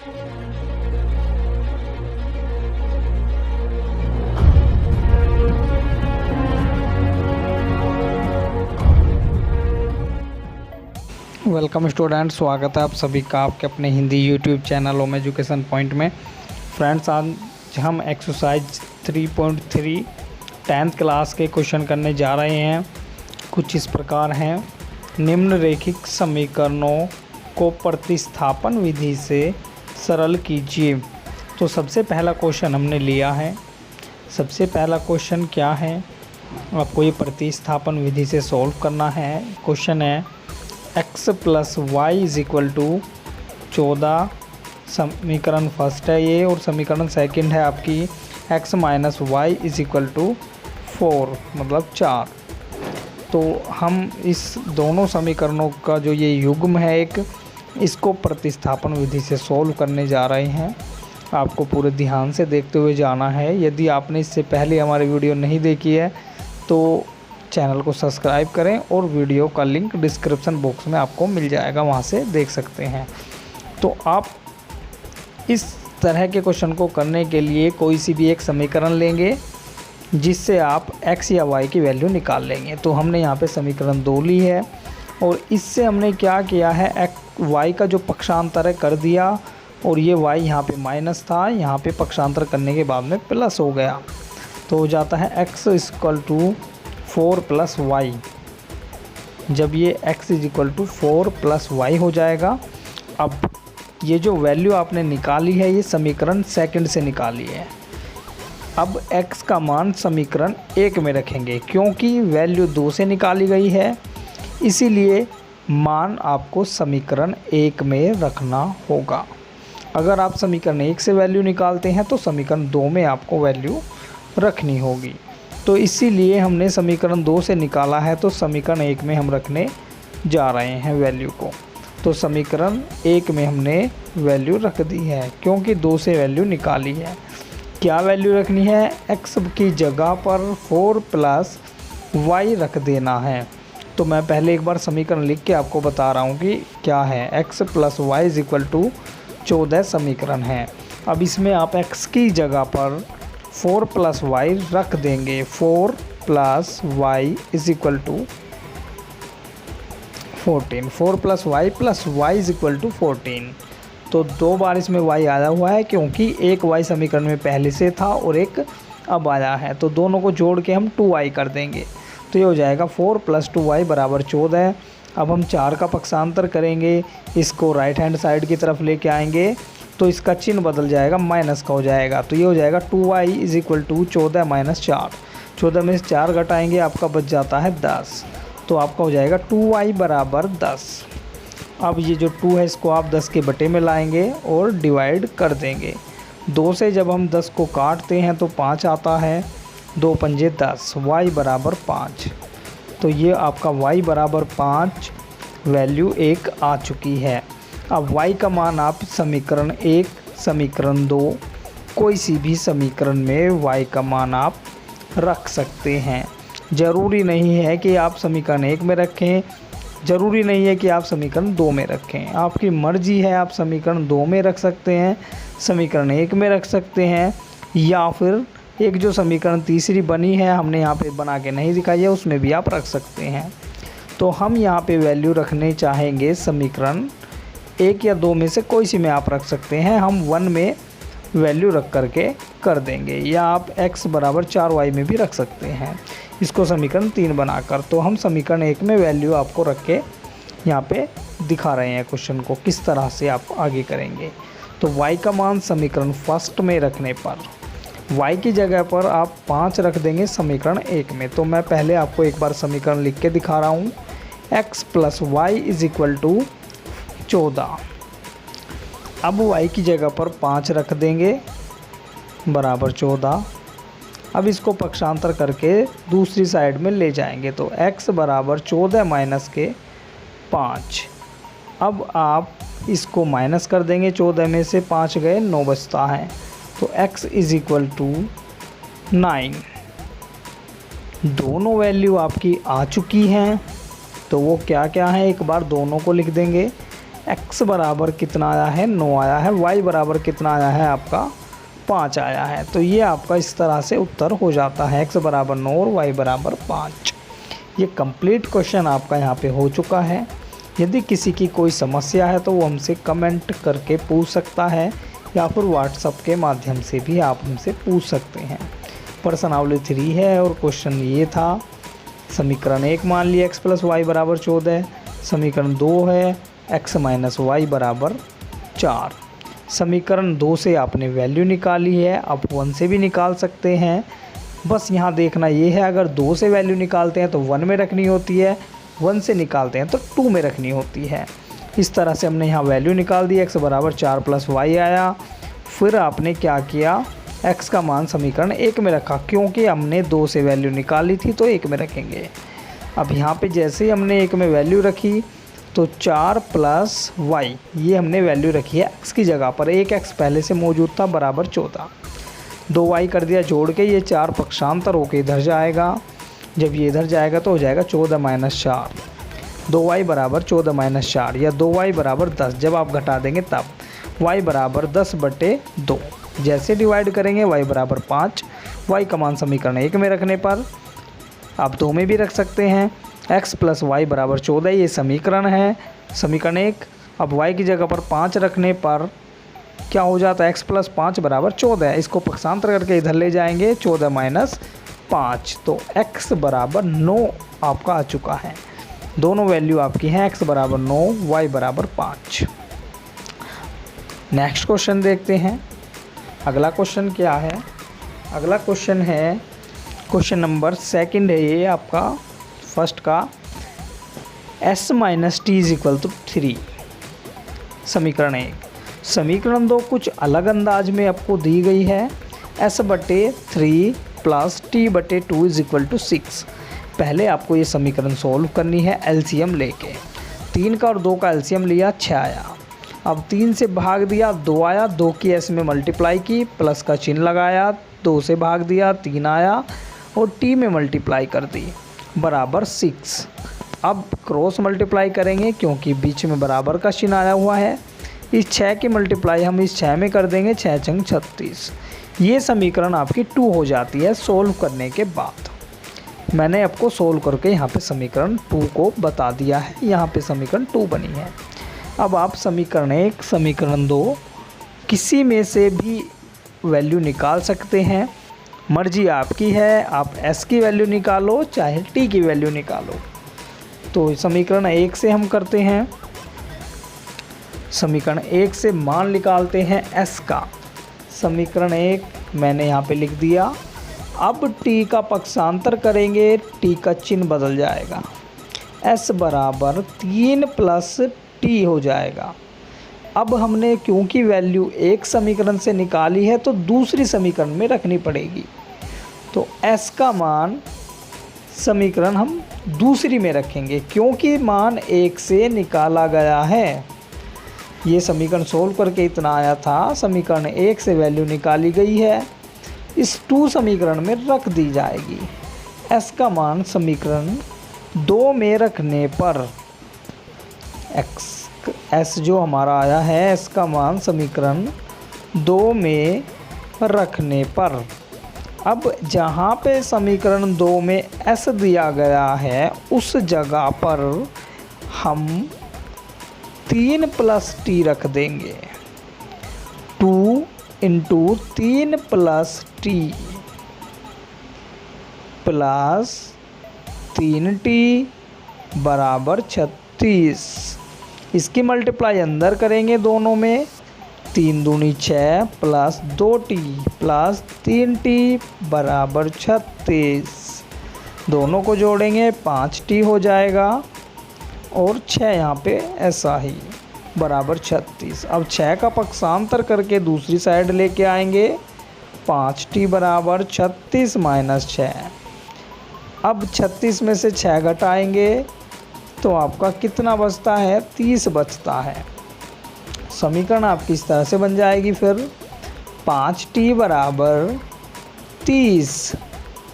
Welcome student, स्वागत है आप सभी का आपके अपने Hindi YouTube channel home education point में। फ्रेंड्स, आज हम एक्सरसाइज 3.3 10th क्लास के क्वेश्चन करने जा रहे हैं। कुछ इस प्रकार हैं। निम्नलिखित समीकरणों को प्रतिस्थापन विधि से सरल कीजिए। तो सबसे पहला क्वेश्चन हमने लिया है। सबसे पहला क्वेश्चन क्या है, आपको ये प्रतिस्थापन विधि से सॉल्व करना है। क्वेश्चन है x plus y is equal to 14, समीकरण फर्स्ट है ये, और समीकरण सेकंड है आपकी x minus y is equal to 4 मतलब 4। तो हम इस दोनों समीकरणों का जो ये युग्म है एक, इसको प्रतिस्थापन विधि से सॉल्व करने जा रहे हैं। आपको पूरे ध्यान से देखते हुए जाना है। यदि आपने इससे पहले हमारी वीडियो नहीं देखी है तो चैनल को सब्सक्राइब करें, और वीडियो का लिंक डिस्क्रिप्शन बॉक्स में आपको मिल जाएगा, वहां से देख सकते हैं। तो आप इस तरह के क्वेश्चन को करने के लिए कोई सी भी एक समीकरण लेंगे जिससे आप x या y की वैल्यू निकाल लेंगे। तो हमने यहाँ पे समीकरण 2 ली है, और इससे हमने क्या किया है, y का जो पक्षांतर है कर दिया, और ये y यहाँ पे माइनस था, यहाँ पे पक्षांतर करने के बाद में प्लस हो गया। तो हो जाता है x equal to 4 plus y. जब ये x is equal to 4 plus y हो जाएगा, अब ये जो वैल्यू आपने निकाली है ये समीकरण सेकंड से निकाली है। अब x का मान समीकरण 1 में रखेंगे, क्योंकि वैल्यू 2 से निकाली गई है, इसीलिए मान आपको समीकरण 1 में रखना होगा। अगर आप समीकरण 1 से वैल्यू निकालते हैं तो समीकरण 2 में आपको वैल्यू रखनी होगी। तो इसीलिए हमने समीकरण 2 से निकाला है, तो समीकरण 1 में हम रखने जा रहे हैं वैल्यू को। तो समीकरण 1 में हमने वैल्यू रख दी है, क्योंकि 2 से वैल्यू निकाली है। क्या वैल्यू रखनी है, x की जगह पर 4 प्लस वाई रख देना है। तो मैं पहले एक बार समीकरण लिख के आपको बता रहा हूँ कि क्या है। x plus y is equal to 14 समीकरण है। अब इसमें आप x की जगह पर 4 प्लस वाई रख देंगे। 4 plus y is equal to 14। 4 plus y is equal to 14। तो 2 बार इसमें y आया हुआ है, क्योंकि एक y समीकरण में पहले से था और एक अब आया है। तो दोनों को जोड़ के हम 2y कर देंगे। तो ये हो जाएगा 4 प्लस 2y बराबर 14। अब हम 4 का पक्षांतर करेंगे, इसको राइट हैंड साइड की तरफ लेके आएंगे, तो इसका चिन्ह बदल जाएगा, माइनस का हो जाएगा। तो ये हो जाएगा 2y is equal to 14 minus 4। 14 में से 4 घटाएंगे, आपका बच जाता है 10। तो आपका हो जाएगा 2y बराबर 10। अब ये जो 2 है इसको आप 10 के बटे में लाएंगे और डिवाइड कर देंगे। 2 से जब हम 10 को काटते हैं तो 5 आता है, 2 पंजे 10, y बराबर 5। तो ये आपका y बराबर 5 वैल्यू 1 आ चुकी है। अब y का मान आप समीकरण 1, समीकरण 2, कोई सी भी समीकरण में y का मान आप रख सकते हैं। ज़रूरी नहीं है कि आप समीकरण 1 में रखें, ज़रूरी नहीं है कि आप समीकरण 2 में रखें, आपकी मर्ज़ी है। आप समीकरण 2 में रख सकते हैं, समीकरण 1 में रख सकते हैं, या फिर एक जो समीकरण तीसरी बनी है, हमने यहाँ पे बना के नहीं दिखाई है, उसमें भी आप रख सकते हैं। तो हम यहाँ पे वैल्यू रखने चाहेंगे समीकरण 1 या 2 में से कोई सी में आप रख सकते हैं। हम 1 में वैल्यू रख करके कर देंगे, या आप x बराबर 4y में भी रख सकते हैं, इसको समीकरण 3 बनाकर। तो हम समीकरण 1 में वैल्यू आपको रख के यहाँ पे दिखा रहे हैं क्वेश्चन को किस तरह से आप आगे करेंगे। तो y का मान समीकरण फर्स्ट में रखने पर y की जगह पर आप 5 रख देंगे समीकरण 1 में। तो मैं पहले आपको एक बार समीकरण लिख के दिखा रहा हूँ। x plus y is equal to 14। अब y की जगह पर 5 रख देंगे बराबर 14। अब इसको पक्षांतर करके दूसरी साइड में ले जाएंगे, तो x बराबर 14 माइनस के 5। अब आप इसको माइनस कर देंगे, 14 में से 5 गए, 9 बचता है। तो x इज इक्वल टू 9। दोनों वैल्यू आपकी आ चुकी हैं, तो वो क्या क्या है एक बार दोनों को लिख देंगे। x बराबर कितना आया है 9 आया है, y बराबर कितना आया है आपका 5 आया है। तो ये आपका इस तरह से उत्तर हो जाता है, x बराबर 9 और y बराबर 5। ये कंप्लीट क्वेश्चन आपका यहाँ पे हो चुका है। यदि किसी की कोई समस्या है तो वो हमसे कमेंट करके पूछ सकता है या फिर व्हाट्सएप के माध्यम से भी आप हमसे पूछ सकते हैं। प्रश्नावली 3 है और क्वेश्चन ये था, समीकरण 1 मान लिया x प्लस वाई बराबर 14, समीकरण 2 है x माइनस वाई बराबर 4। समीकरण 2 से आपने वैल्यू निकाली है, आप 1 से भी निकाल सकते हैं। बस यहाँ देखना ये है, अगर 2 से वैल्यू निकालते हैं तो 1 में रखनी होती है, 1 से निकालते हैं तो 2 में रखनी होती है। इस तरह से हमने यहाँ वैल्यू निकाल दी, x बराबर 4 प्लस वाई आया। फिर आपने क्या किया, x का मान समीकरण 1 में रखा, क्योंकि हमने 2 से वैल्यू निकाली थी तो 1 में रखेंगे। अब यहाँ पे जैसे ही हमने 1 में वैल्यू रखी तो 4 प्लस वाई, ये हमने वैल्यू रखी है x की जगह पर, एक x पहले से मौजूद था बराबर 14। 2y कर दिया जोड़ के, ये 4 पक्षांतर होके इधर जाएगा, जब ये इधर जाएगा तो हो जाएगा 14 माइनस 4, 2y बराबर 14 माइनस 4 या 2y बराबर 10। जब आप घटा देंगे तब y बराबर 10/2, जैसे डिवाइड करेंगे y बराबर 5। y का मान समीकरण 1 में रखने पर आप 2 में भी रख सकते हैं। x प्लस वाई बराबर 14, ये समीकरण है, समीकरण 1। अब y की जगह पर 5 रखने पर क्या हो जाता है, x प्लस 5 बराबर 14। इसको पक्षांतर करके इधर ले जाएंगे, 14 माइनस 5, तो x बराबर 9 आपका आ चुका है। दोनों वैल्यू आपकी हैं, x बराबर 9, y बराबर 5। नेक्स्ट क्वेश्चन देखते हैं। अगला क्वेश्चन क्या है, अगला क्वेश्चन है क्वेश्चन नंबर 2 है ये आपका फर्स्ट का, s minus t is equal to 3। समीकरण 1। समीकरण 2 कुछ अलग अंदाज में आपको दी गई है, s/3 plus t/2 is equal to 6। पहले आपको ये समीकरण सॉल्व करनी है एलसीएम लेके। 3 का और 2 का एलसीएम लिया, 6 आया। अब 3 से भाग दिया, 2 आया, 2 की s में मल्टीप्लाई की, प्लस का चिन्ह लगाया, 2 से भाग दिया, 3 आया और t में मल्टीप्लाई कर दी बराबर 6। अब क्रॉस मल्टीप्लाई करेंगे क्योंकि बीच में बराबर का चिन्ह आया हुआ है। इस 6 की मल्टीप्लाई हम इस 6 में कर देंगे, 6 छंग 36। ये समीकरण आपकी 2 हो जाती है सॉल्व करने के बाद। मैंने आपको सॉल्व करके यहाँ पे समीकरण 2 को बता दिया है, यहाँ पे समीकरण 2 बनी है। अब आप समीकरण 1, समीकरण 2 किसी में से भी वैल्यू निकाल सकते हैं, मर्जी आपकी है। आप s की वैल्यू निकालो चाहे t की वैल्यू निकालो। तो समीकरण 1 से हम करते हैं, समीकरण 1 से मान निकालते हैं s का। समीकरण 1 मैंने यहाँ पे लिख दिया। अब t का पक्षांतर करेंगे, t का चिन्ह बदल जाएगा, s बराबर 3 प्लस t हो जाएगा। अब हमने क्योंकि वैल्यू एक समीकरण से निकाली है तो दूसरी समीकरण में रखनी पड़ेगी, तो s का मान समीकरण हम दूसरी में रखेंगे क्योंकि मान 1 से निकाला गया है। ये समीकरण सोल्व करके इतना आया था, समीकरण 1 से वैल्यू निकाली गई है, इस 2 समीकरण में रख दी जाएगी। s का मान समीकरण 2 में रखने पर s जो हमारा आया है, s का मान समीकरण 2 में रखने पर, अब जहाँ पे समीकरण 2 में s दिया गया है उस जगह पर हम 3 प्लस t रख देंगे। 2 into 3 plus t plus 3t बराबर 36। इसकी मल्टीप्लाई अंदर करेंगे दोनों में, 3 दूनी 6 प्लस 2t प्लस 3t बराबर 36। दोनों को जोड़ेंगे 5t हो जाएगा और 6 यहाँ पे ऐसा ही बराबर 36। अब 6 का पक्षांतर करके दूसरी साइड लेके आएंगे, 5t बराबर 36 माइनस 6। अब 36 में से 6 घटाएंगे तो आपका कितना बचता है, 30 बचता है। समीकरण आपकी इस तरह से बन जाएगी फिर 5t बराबर 30।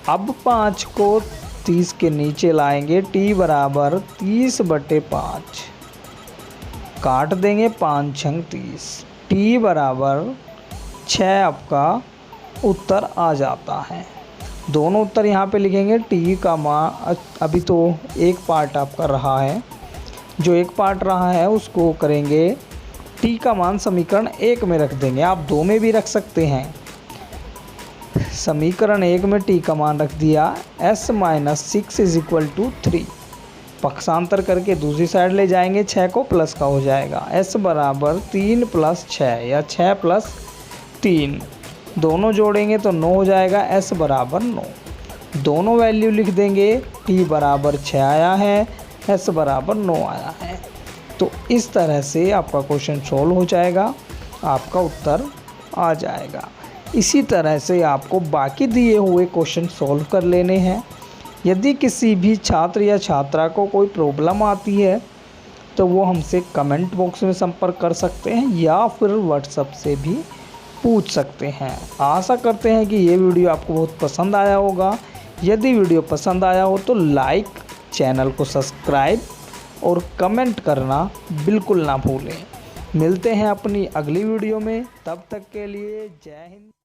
अब 5 को 30 के नीचे लाएंगे, t बराबर 30/5। काट देंगे 5 छंग 30, t बराबर 6 आपका उत्तर आ जाता है। दोनों उत्तर यहाँ पे लिखेंगे। t का मान अभी तो एक पार्ट आपका रहा है, जो एक पार्ट रहा है उसको करेंगे t का मान समीकरण 1 में रख देंगे। आप 2 में भी रख सकते हैं। समीकरण 1 में t का मान रख दिया, s minus 6 is equal to 3। पक्षांतर करके दूसरी साइड ले जाएंगे, 6 को प्लस का हो जाएगा। s बराबर 3 प्लस 6 या 6 प्लस 3, दोनों जोड़ेंगे तो 9 हो जाएगा। s बराबर 9, दोनों वैल्यू लिख देंगे। t बराबर 6 आया है, s बराबर 9 आया है। तो इस तरह से आपका क्वेश्चन सॉल्व हो जाएगा, आपका उत्तर आ जाएगा। इसी तरह से आपको बाकी दिए हुए क्वेश्चन सॉल्व कर लेने हैं। यदि किसी भी छात्र या छात्रा को कोई प्रॉब्लम आती है तो वो हमसे कमेंट बॉक्स में संपर्क कर सकते हैं या फिर व्हाट्सएप से भी पूछ सकते हैं। आशा करते हैं कि ये वीडियो आपको बहुत पसंद आया होगा। यदि वीडियो पसंद आया हो तो लाइक, चैनल को सब्सक्राइब और कमेंट करना बिल्कुल ना भूलें। मिलते हैं अपनी अगली वीडियो में, तब तक के लिए जय हिंद।